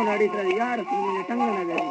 ನಡೀತದೆ ಯಾರು ಸುಮ್ಮನೆ ಸಂಗನಗರಿ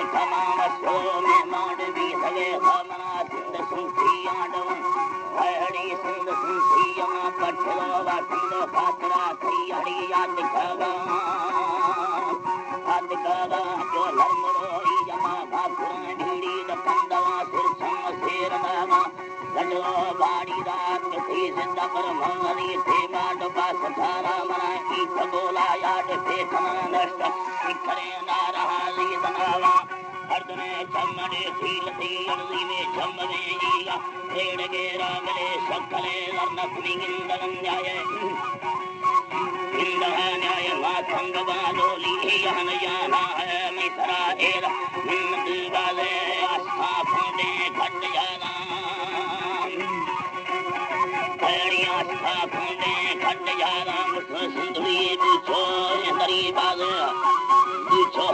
Come on, let's go, man, चलो वासंदो खातरा थई हड़िया दिखावा अदकावा जो लरमरोई जमा भाकुरा भीड़ी दकंदवा सिर सम शेर नामा गडो बाड़ी रात थी जिंदा पर मंगली थे माड पास थारा मना की खगोला याद पेखना नष्ट इखरे नारहा लीदनावा अर्दने चमड़े सील थी अर्दी में चमड़े ईगा रेड़ के रामले सकले लर्नक मिगिंदन न्याय न्याय माथंग बालोली यहन जाना है मिसरा एरा हिम्मत वाले आस्था फूटे खट जाना पैड़िया आस्था फूटे खट जाना मुझ सिंधुरी पूछो दरी बाज पूछो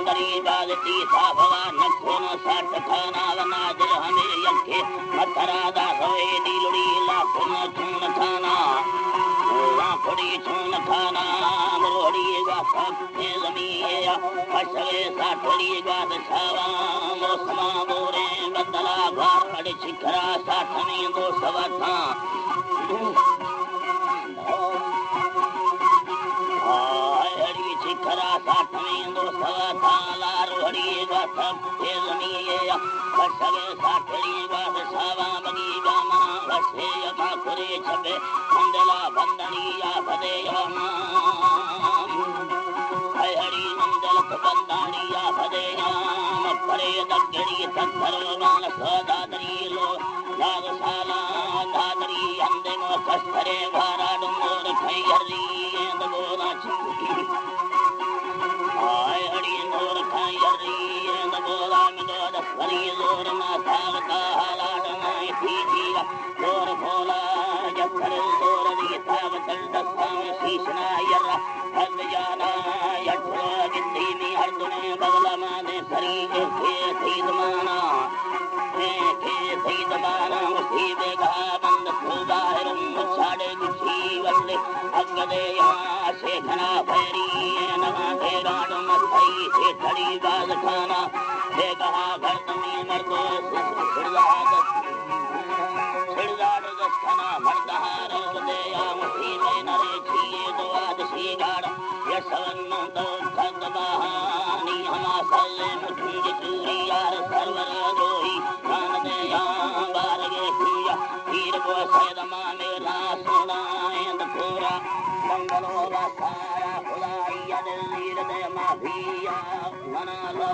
दरी बाज तीसा भवा नखो न साठ खाना बना दिल हमें यखे मथरा दा सोए दिलड़ी लाखों न चून खाना लाखड़ी चून खाना मरोड़ी गाथा के जमीया फसवे साठड़ी गाद छावा मौसमा बोरे बदला घाड़ शिखरा साठनी दो सवथा हरी शिखरा साठनी दो सवथा लारोड़ी गाथा के जमीया फसवे साठड़ी गाद छावा बगी गामा वसे माखुरे छबे मंदला बंदनिया भदेया हरी मंदल बंदनिया भदेया परे दगड़ी तत्थरो मान सदादरी लो नागशाला दादरी अंदे मो कस्तरे भारा डुमोर खैरी दगोरा चिंगी हरी नोर खैरी दगोरा मिलो दसरी जोर मा तागता हालाडना थीजीगा जोर भोला जत्थर जोर दी तागतल दस्साम शीशना यरा हल जाना यठो गिद्दी मी हरदुने बगला माने सरी के सईद माना उसी बेगा बंद सुबाहिर मुछाड़े गुछी वल्ले अगदे यहाँ से घना फैरी नगा के गाड़ मथई से ठड़ी बाज खाना बेगा गर्दमी मर्दो छिड़दाड़ दस्थना मर्दहार उदया मुसी में नरे छिए द्वादशी गाड़ यशवन दो खद बहानी हमा सल्ले मुठुंज चूरी यार सरवर द्रोही कान दे यहाँ बारगे हुआ हीर को सैदमा मेरा सुनाएंद पूरा मंगलो बसाया खुदाई दिल दे माभिया मना ला